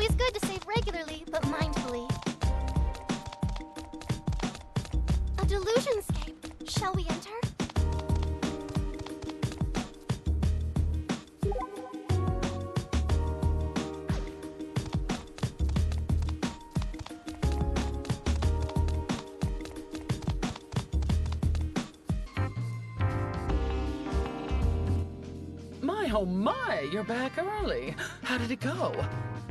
Always good to save regularly, but mindfully. A delusionscape. Shall we enter? Oh my, you're back early. How did it go?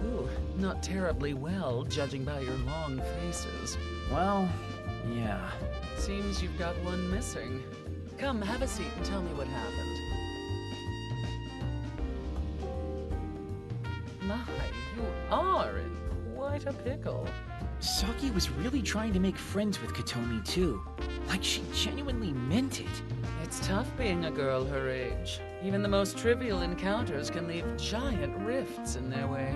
Ooh, not terribly well, judging by your long faces. Well, yeah. Seems you've got one missing. Come, have a seat and tell me what happened. My, you are in quite a pickle. Saki was really trying to make friends with Katomi, too. Like she genuinely meant it. It's tough being a girl her age. Even the most trivial encounters can leave giant rifts in their wake.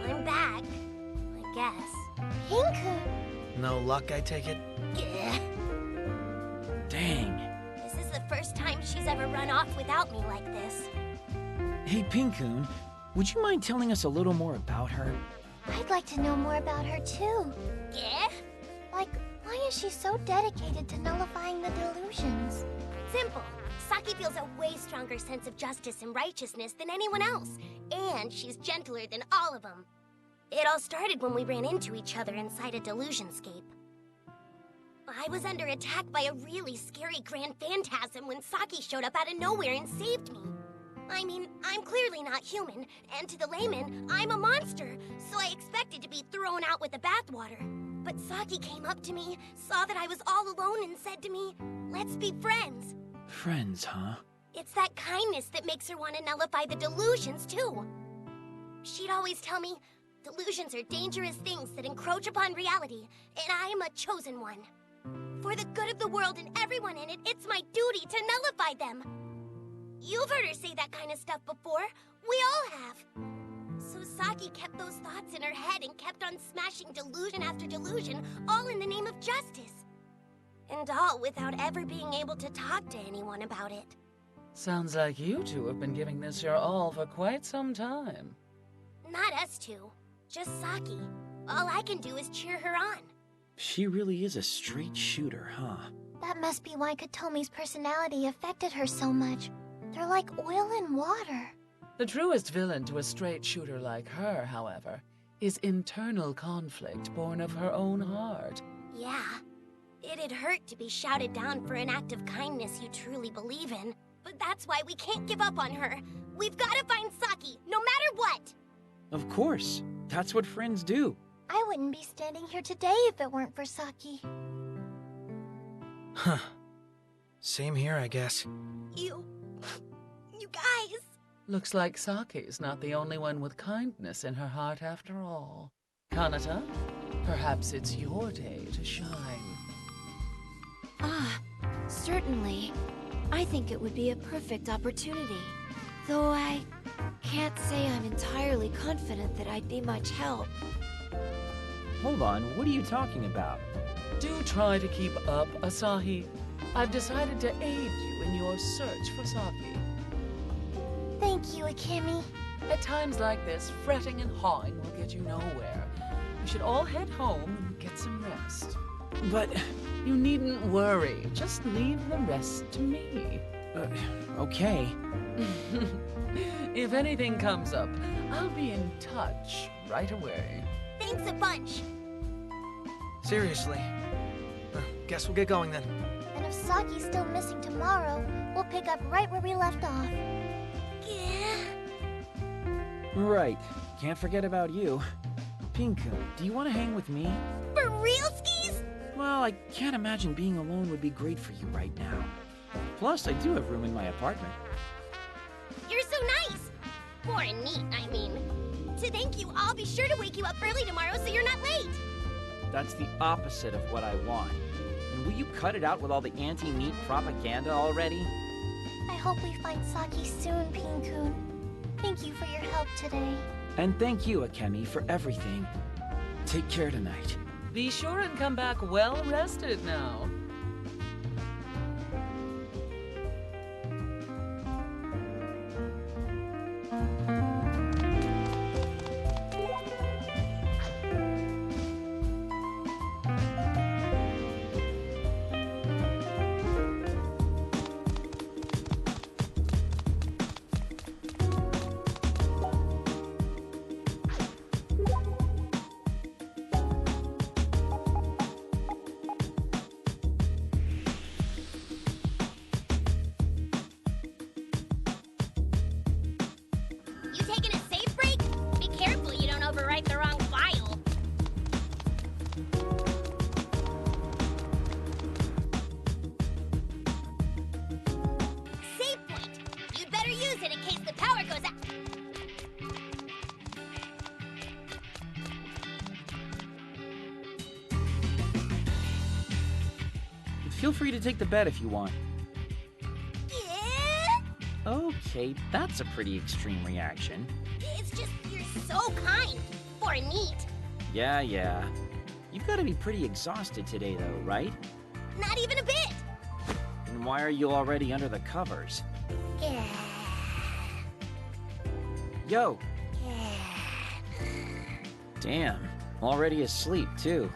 I'm back, I guess. Pinku! No luck, I take it? Yeah. Dang. This is the first time she's ever run off without me like this. Hey, Pinkun, would you mind telling us a little more about her? I'd like to know more about her, too. Yeah? Like, why is she so dedicated to nullifying the delusions? Simple. Saki feels a way stronger sense of justice and righteousness than anyone else. And she's gentler than all of them. It all started when we ran into each other inside a delusionscape. I was under attack by a really scary grand phantasm when Saki showed up out of nowhere and saved me. I mean, I'm clearly not human, and to the layman, I'm a monster, so I expected to be thrown out with the bathwater. But Saki came up to me, saw that I was all alone, and said to me, "Let's be friends." Friends, huh? It's that kindness that makes her want to nullify the delusions, too. She'd always tell me, delusions are dangerous things that encroach upon reality, and I am a chosen one. For the good of the world and everyone in it, it's my duty to nullify them. You've heard her say that kind of stuff before. We all have. So Saki kept those thoughts in her head and kept on smashing delusion after delusion, all in the name of justice. And all without ever being able to talk to anyone about it. Sounds like you two have been giving this your all for quite some time. Not us two. Just Saki. All I can do is cheer her on. She really is a straight shooter, huh? That must be why Katomi's personality affected her so much. They're like oil and water. The truest villain to a straight shooter like her, however, is internal conflict born of her own heart. Yeah. It'd hurt to be shouted down for an act of kindness you truly believe in. But that's why we can't give up on her. We've got to find Saki, no matter what! Of course. That's what friends do. I wouldn't be standing here today if it weren't for Saki. Huh. Same here, I guess. You guys... Looks like Saki's not the only one with kindness in her heart after all. Kanata, perhaps it's your day to shine. Ah, certainly. I think it would be a perfect opportunity. Though I can't say I'm entirely confident that I'd be much help. Hold on, what are you talking about? Do try to keep up, Asahi. I've decided to aid you in your search for Saki. Thank you, Akemi. At times like this, fretting and hawing will get you nowhere. We should all head home and get some rest. But... You needn't worry. Just leave the rest to me. Okay. If anything comes up, I'll be in touch right away. Thanks a bunch. Seriously. Guess we'll get going then. And if Saki's still missing tomorrow, we'll pick up right where we left off. Yeah. Right. Can't forget about you. Pinku, do you want to hang with me? For real, skis? Well, I can't imagine being alone would be great for you right now. Plus, I do have room in my apartment. You're so nice! Or neat, I mean. To thank you, I'll be sure to wake you up early tomorrow so you're not late. That's the opposite of what I want. And will you cut it out with all the anti-meat propaganda already? I hope we find Saki soon, Pinku. Thank you for your help today. And thank you, Akemi, for everything. Take care tonight. Be sure and come back well rested now. Feel free to take the bet if you want. Yeah? Okay, that's a pretty extreme reaction. It's just you're so kind. For neat. Yeah. You've got to be pretty exhausted today, though, right? Not even a bit. And why are you already under the covers? Yeah. Yo! Yeah. Damn, already asleep, too.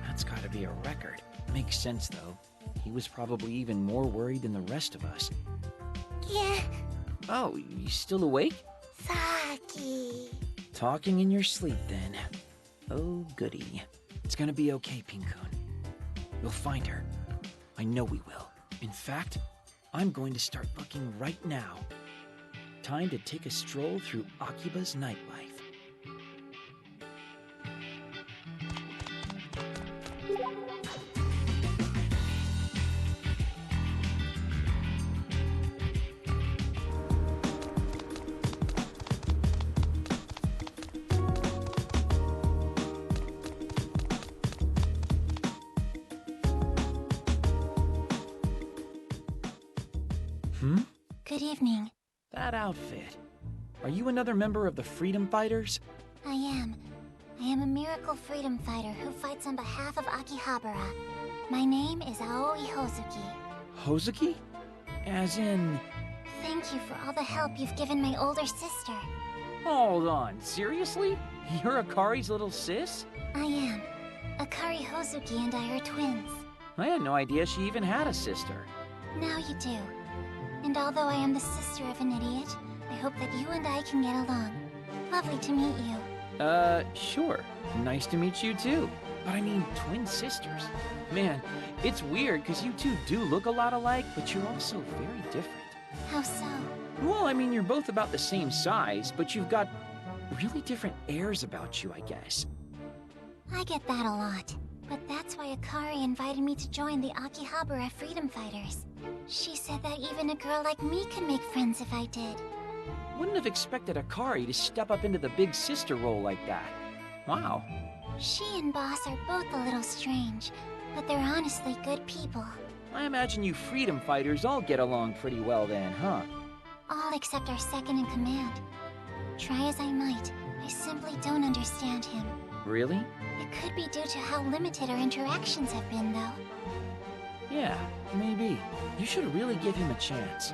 That's gotta be a record. Makes sense, though. He was probably even more worried than the rest of us. Yeah. Oh, you still awake? Saki. Talking in your sleep, then. Oh, goody. It's gonna be okay, Pinkun. We'll find her. I know we will. In fact, I'm going to start looking right now. Time to take a stroll through Akiba's nightlife. Good evening. That outfit. Are you another member of the Freedom Fighters? I am. I am a miracle freedom fighter who fights on behalf of Akihabara. My name is Aoi Hozuki. Hozuki? As in... Thank you for all the help you've given my older sister. Hold on, seriously? You're Akari's little sis? I am. Akari Hozuki and I are twins. I had no idea she even had a sister. Now you do. And although I am the sister of an idiot, I hope that you and I can get along. Lovely to meet you. Sure. Nice to meet you too. But I mean, twin sisters. Man, it's weird because you two do look a lot alike, but you're also very different. How so? Well, I mean, you're both about the same size, but you've got really different airs about you, I guess. I get that a lot. But that's why Akari invited me to join the Akihabara Freedom Fighters. She said that even a girl like me could make friends if I did. Wouldn't have expected Akari to step up into the big sister role like that. Wow. She and Boss are both a little strange, but they're honestly good people. I imagine you freedom fighters all get along pretty well then, huh? All except our second in command. Try as I might, I simply don't understand him. Really? It could be due to how limited our interactions have been, though. Yeah, maybe. You should really give him a chance.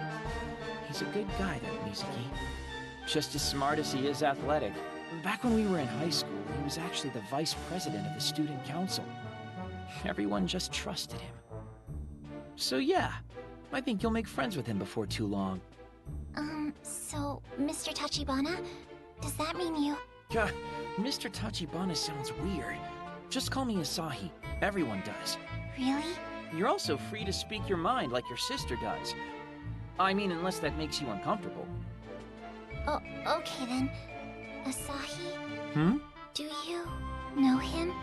He's a good guy, that Mizuki. Just as smart as he is athletic. Back when we were in high school, he was actually the vice president of the student council. Everyone just trusted him. So yeah, I think you'll make friends with him before too long. So, Mr. Tachibana? Does that mean you... God, Mr. Tachibana sounds weird. Just call me Asahi. Everyone does. Really? You're also free to speak your mind like your sister does. I mean, unless that makes you uncomfortable. Oh, okay then. Asahi? Hmm? Do you know him?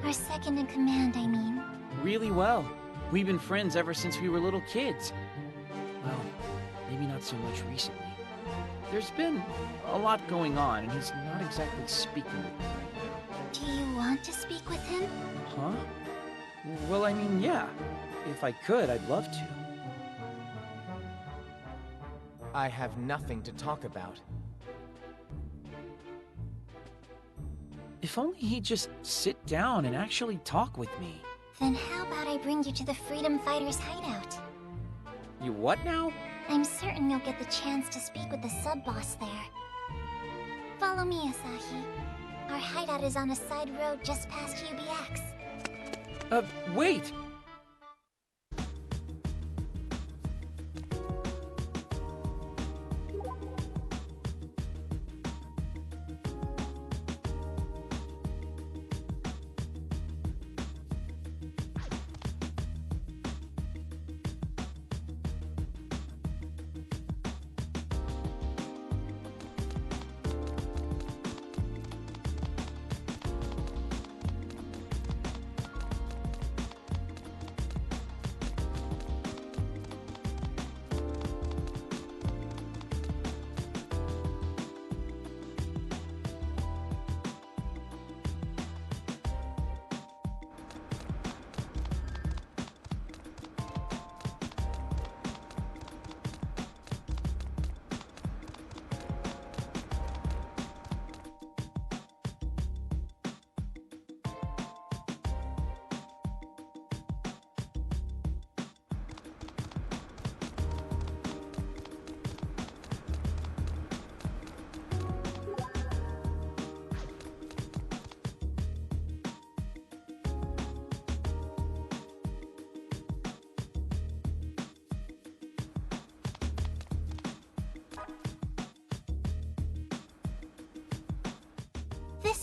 Our second in command, I mean. Really well. We've been friends ever since we were little kids. Well, maybe not so much recently. There's been a lot going on, and he's not exactly speaking with me right now. Do you want to speak with him? Huh? Well, I mean, yeah. If I could, I'd love to. I have nothing to talk about. If only he'd just sit down and actually talk with me. Then how about I bring you to the Freedom Fighters' hideout? You what now? I'm certain you'll get the chance to speak with the sub-boss there. Follow me, Asahi. Our hideout is on a side road just past UBX. Wait!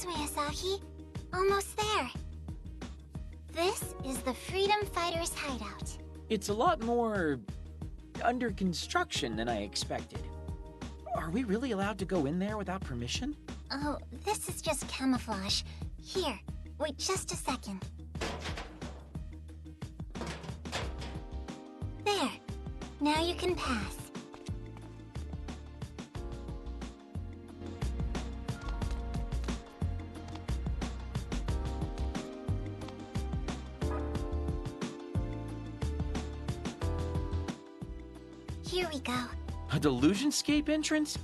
This way, Asahi. Almost there. This is the Freedom Fighters' hideout. It's a lot more under construction than I expected. Are we really allowed to go in there without permission? Oh, this is just camouflage. Here, wait just a second. There. Now you can pass. Here we go. A Delusionscape entrance?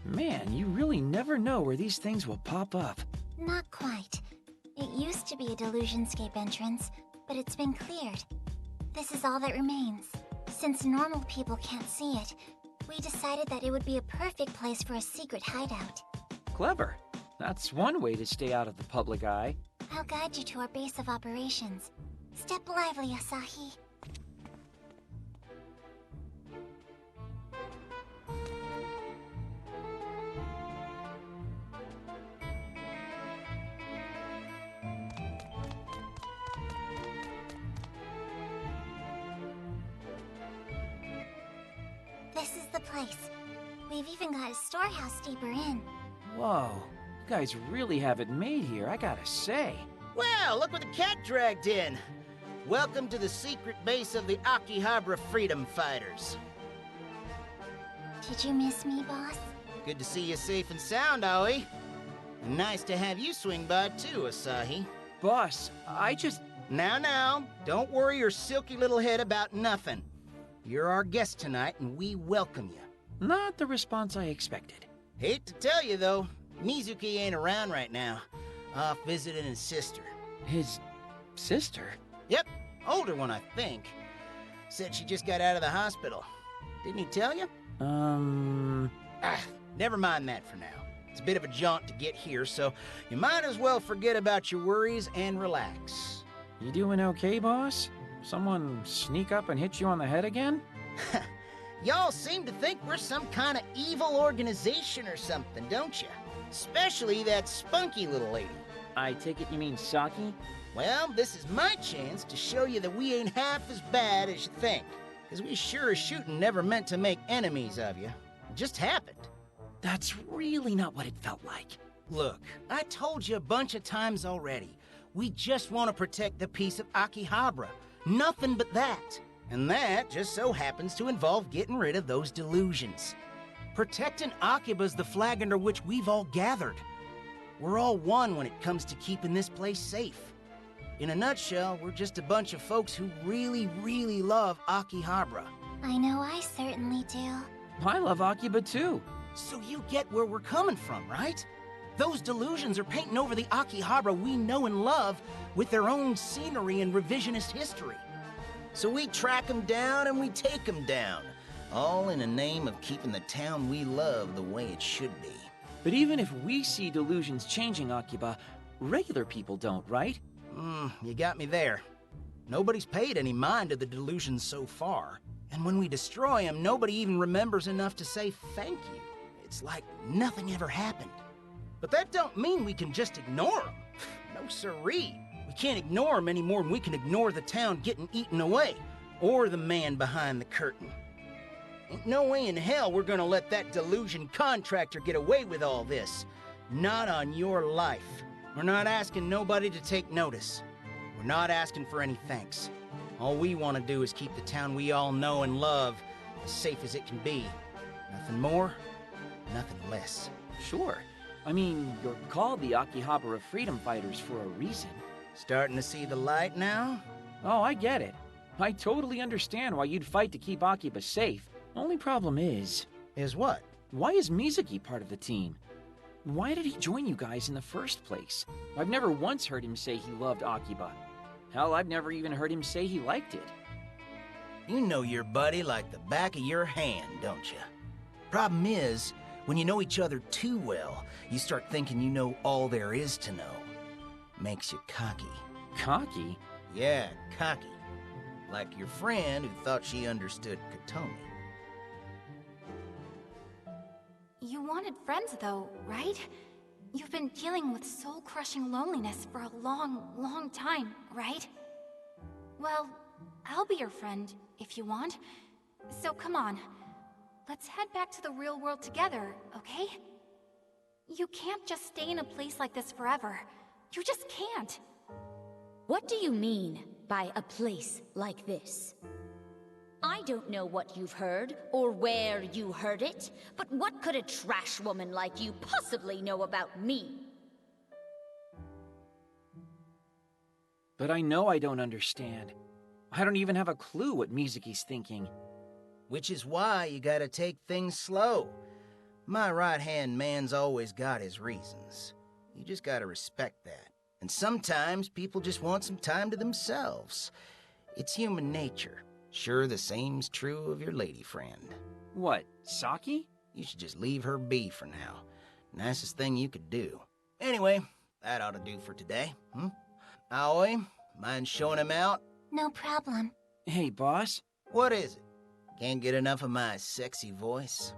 Man, you really never know where these things will pop up. Not quite. It used to be a Delusionscape entrance, but it's been cleared. This is all that remains. Since normal people can't see it, we decided that it would be a perfect place for a secret hideout. Clever. That's one way to stay out of the public eye. I'll guide you to our base of operations. Step lively, Asahi. This is the place. We've even got a storehouse deeper in. Whoa, you guys really have it made here, I gotta say. Well, look what the cat dragged in. Welcome to the secret base of the Akihabara Freedom Fighters. Did you miss me, boss? Good to see you safe and sound, Aoi. And nice to have you swing by too, Asahi. Boss, I just... Now, don't worry your silky little head about nothing. You're our guest tonight, and we welcome you. Not the response I expected. Hate to tell you, though, Mizuki ain't around right now. Off visiting his sister. His... sister? Yep, older one, I think. Said she just got out of the hospital. Didn't he tell you? Never mind that for now. It's a bit of a jaunt to get here, so you might as well forget about your worries and relax. You doing okay, boss? Someone sneak up and hit you on the head again? Y'all seem to think we're some kind of evil organization or something, don't you? Especially that spunky little lady. I take it you mean Saki? Well, this is my chance to show you that we ain't half as bad as you think. Because we sure as shooting never meant to make enemies of you. It just happened. That's really not what it felt like. Look, I told you a bunch of times already. We just want to protect the peace of Akihabara. Nothing but that. And that just so happens to involve getting rid of those delusions. Protecting Akiba's the flag under which we've all gathered. We're all one when it comes to keeping this place safe. In a nutshell, we're just a bunch of folks who really, really love Akihabara. I know I certainly do. I love Akiba too. So you get where we're coming from, right? Those delusions are painting over the Akihabara we know and love with their own scenery and revisionist history. So we track them down and we take them down, all in the name of keeping the town we love the way it should be. But even if we see delusions changing Akiba, regular people don't, right? You got me there. Nobody's paid any mind to the delusions so far. And when we destroy them, nobody even remembers enough to say thank you. It's like nothing ever happened. But that don't mean we can just ignore them. No siree. We can't ignore them any more than we can ignore the town getting eaten away, or the man behind the curtain. Ain't no way in hell we're gonna let that delusion contractor get away with all this. Not on your life. We're not asking nobody to take notice. We're not asking for any thanks. All we want to do is keep the town we all know and love as safe as it can be. Nothing more, nothing less. Sure. I mean, you're called the Akihabara Freedom Fighters for a reason. Starting to see the light now? Oh, I get it. I totally understand why you'd fight to keep Akiba safe. Only problem is... Is what? Why is Mizuki part of the team? Why did he join you guys in the first place? I've never once heard him say he loved Akiba. Hell, I've never even heard him say he liked it. You know your buddy like the back of your hand, don't you? Problem is, when you know each other too well, you start thinking you know all there is to know. Makes you cocky. Cocky? Yeah, cocky. Like your friend who thought she understood Katomi. You wanted friends, though, right? you've been dealing with soul-crushing loneliness for a long, long time, right? Well, I'll be your friend, if you want. So come on, let's head back to the real world together, okay? You can't just stay in a place like this forever. You just can't. What do you mean by a place like this? I don't know what you've heard, or where you heard it, but what could a trash woman like you possibly know about me? But I know I don't understand. I don't even have a clue what Mizuki's thinking. Which is why you gotta take things slow. My right-hand man's always got his reasons. You just gotta respect that. And sometimes people just want some time to themselves. It's human nature. Sure, the same's true of your lady friend. What, Saki? You should just leave her be for now. Nicest thing you could do. Anyway, that ought to do for today, Aoi, mind showing him out? No problem. Hey, boss? What is it? Can't get enough of my sexy voice?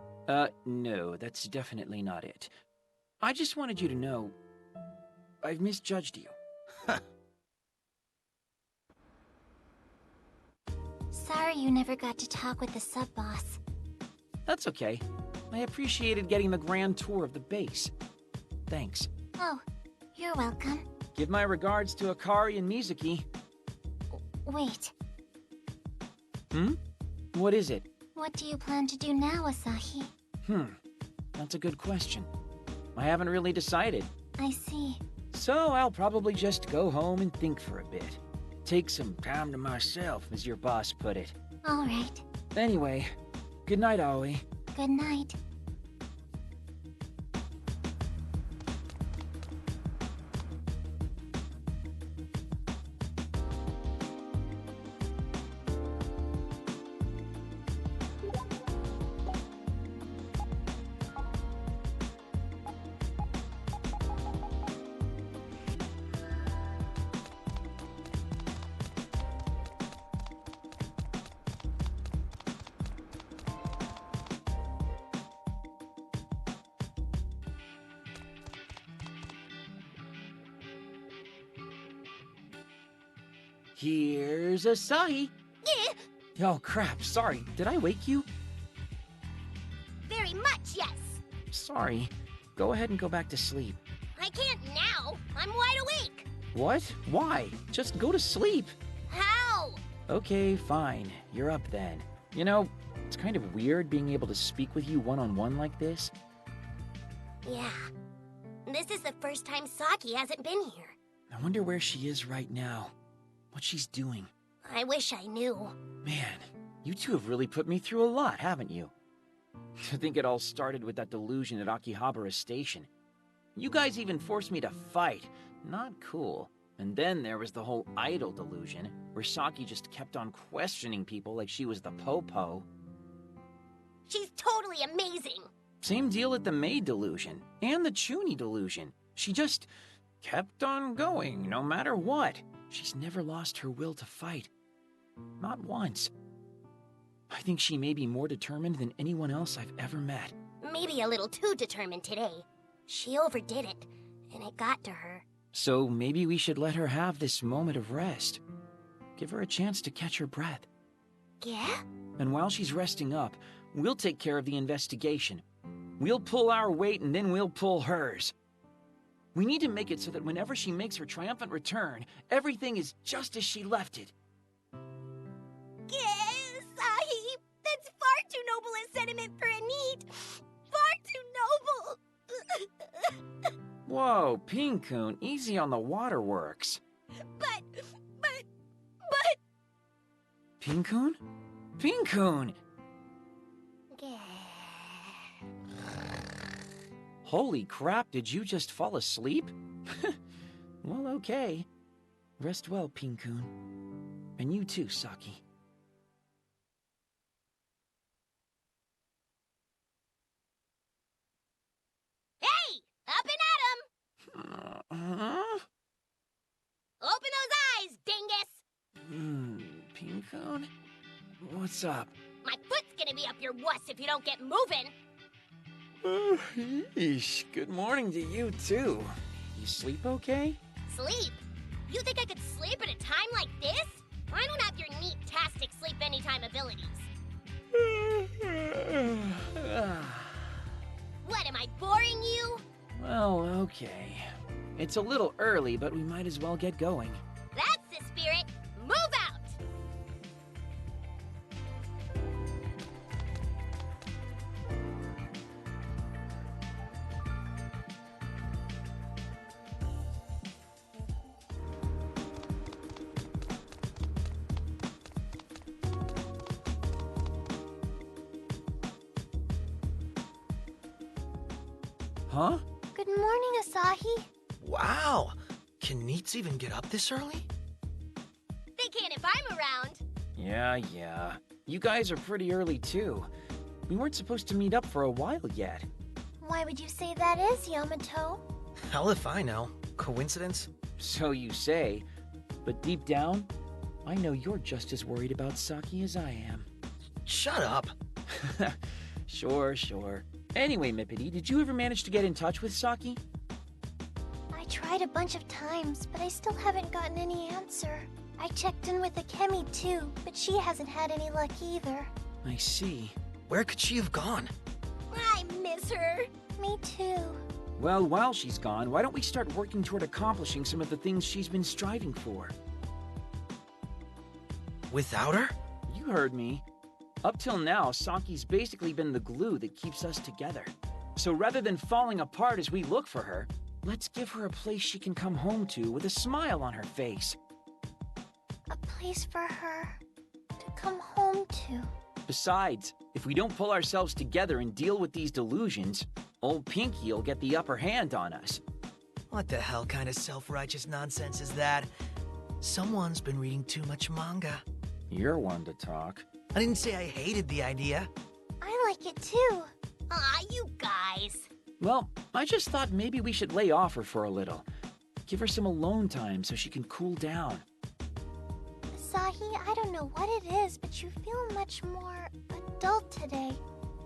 No, that's definitely not it. I just wanted you to know, I've misjudged you. Sorry you never got to talk with the sub-boss. That's okay. I appreciated getting the grand tour of the base. Thanks. Oh, you're welcome. Give my regards to Akari and Mizuki. Wait, What is it? what do you plan to do now, Asahi? That's a good question. I haven't really decided. I see. So I'll probably just go home and think for a bit. Take some time to myself, as your boss put it. All right. Anyway, good night, Aoi. Good night. Here's Asahi. Oh crap, sorry. Did I wake you? Very much, yes. Sorry. Go ahead and go back to sleep. I can't now. I'm wide awake. What? Why? Just go to sleep. How? Okay, fine. You're up then. You know, it's kind of weird being able to speak with you one-on-one like this. Yeah. This is the first time Saki hasn't been here. I wonder where she is right now. What she's doing. I wish I knew. Man, you two have really put me through a lot, haven't you? I think it all started with that delusion at Akihabara Station. You guys even forced me to fight. Not cool. And then there was the whole idol delusion, where Saki just kept on questioning people like she was the po-po. She's totally amazing. Same deal at the maid delusion, and the Chuni delusion. She just kept on going, no matter what. She's never lost her will to fight. Not once. I think she may be more determined than anyone else I've ever met. Maybe a little too determined today. She overdid it, and it got to her. So maybe we should let her have this moment of rest. Give her a chance to catch her breath. Yeah? And while she's resting up, we'll take care of the investigation. We'll pull our weight and then we'll pull hers. We need to make it so that whenever she makes her triumphant return, everything is just as she left it. Sahib, that's far too noble a sentiment for a need. Far too noble. Whoa, Pinkun, easy on the waterworks. But... Pinkun? Pinkun! Holy crap, did you just fall asleep? Well, okay. Rest well, Pinkun. And you too, Saki. Hey! Up and at 'em! Open those eyes, dingus! Pinkun? What's up? My foot's gonna be up your wuss if you don't get moving. Yeesh, good morning to you, too. You sleep okay? Sleep? You think I could sleep at a time like this? I don't have your neat-tastic sleep anytime abilities. What, am I boring you? Well, okay. It's a little early, but we might as well get going. That's the spirit. Move out! Huh? Good morning, Asahi. Wow! Can Neats even get up this early? They can if I'm around. Yeah. You guys are pretty early, too. We weren't supposed to meet up for a while yet. Why would you say that is, Yamato? Hell if I know. Coincidence? So you say. But deep down, I know you're just as worried about Saki as I am. Shut up! Sure. Anyway, Mippity, did you ever manage to get in touch with Saki? I tried a bunch of times, but I still haven't gotten any answer. I checked in with Akemi too, but she hasn't had any luck either. I see. Where could she have gone? I miss her. Me too. Well, while she's gone, why don't we start working toward accomplishing some of the things she's been striving for? Without her? You heard me. Up till now, Saki's basically been the glue that keeps us together. So rather than falling apart as we look for her, let's give her a place she can come home to with a smile on her face. A place for her to come home to. Besides, if we don't pull ourselves together and deal with these delusions, old Pinky'll get the upper hand on us. What the hell kind of self-righteous nonsense is that? Someone's been reading too much manga. You're one to talk. I didn't say I hated the idea. I like it too. Aw, you guys. Well, I just thought maybe we should lay off her for a little. Give her some alone time so she can cool down. Asahi, I don't know what it is, but you feel much more adult today.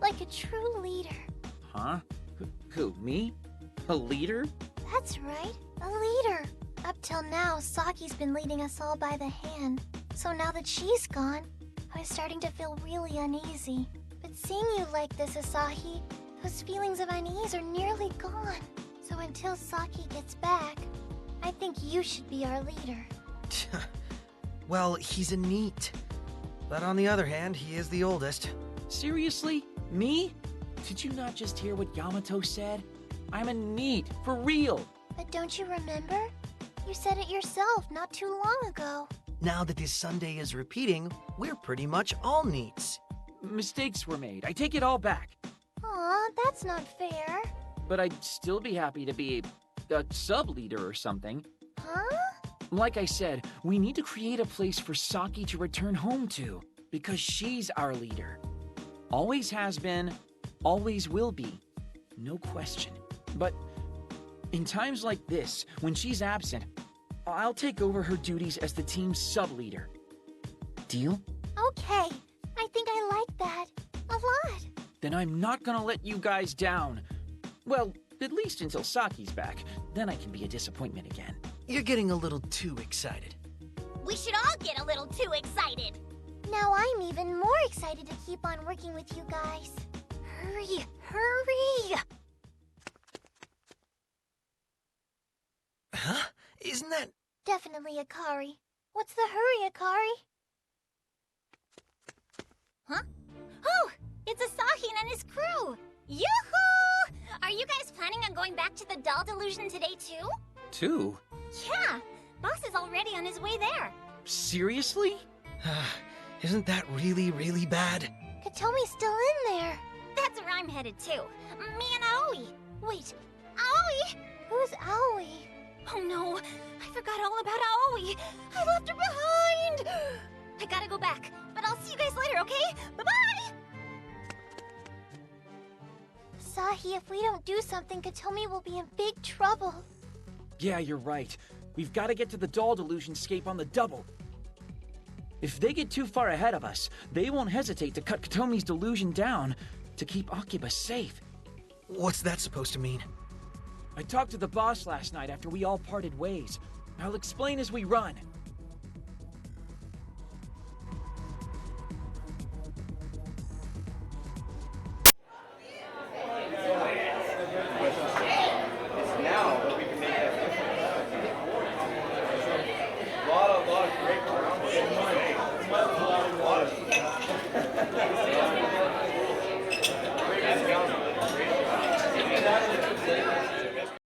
Like a true leader. Huh? Who, me? A leader? That's right, a leader. Up till now, Saki's been leading us all by the hand. So now that she's gone, I was starting to feel really uneasy. But seeing you like this, Asahi, those feelings of unease are nearly gone. So until Saki gets back, I think you should be our leader. Well, he's a neat. But on the other hand, he is the oldest. Seriously? Me? Did you not just hear what Yamato said? I'm a neat, for real. But don't you remember? You said it yourself not too long ago. Now that this Sunday is repeating, we're pretty much all neats. Mistakes were made. I take it all back. Aw, that's not fair. But I'd still be happy to be a sub-leader or something. Huh? Like I said, we need to create a place for Saki to return home to, because she's our leader. Always has been, always will be. No question. But in times like this, when she's absent, I'll take over her duties as the team's sub-leader. Deal? Okay, I think I like that. A lot. Then I'm not gonna let you guys down. Well, at least until Saki's back. Then I can be a disappointment again. You're getting a little too excited. We should all get a little too excited. Now I'm even more excited to keep on working with you guys. Hurry, hurry! Huh? Isn't that... Definitely Akari. What's the hurry, Akari? Huh? Oh! It's Asahi and his crew! Yoo-hoo! Are you guys planning on going back to the doll delusion today, too? Two? Yeah! Boss is already on his way there. Seriously? Isn't that really, really bad? Katomi's still in there. That's where I'm headed, too. Me and Aoi. Wait, Aoi? Who's Aoi? Oh no, I forgot all about Aoi. I left her behind. I gotta go back, but I'll see you guys later, okay? Bye-bye! Sahi, if we don't do something, Katomi will be in big trouble. Yeah, you're right. We've got to get to the doll delusion scape on the double. If they get too far ahead of us, they won't hesitate to cut Katomi's delusion down to keep Akiba safe. What's that supposed to mean? I talked to the boss last night after we all parted ways. I'll explain as we run.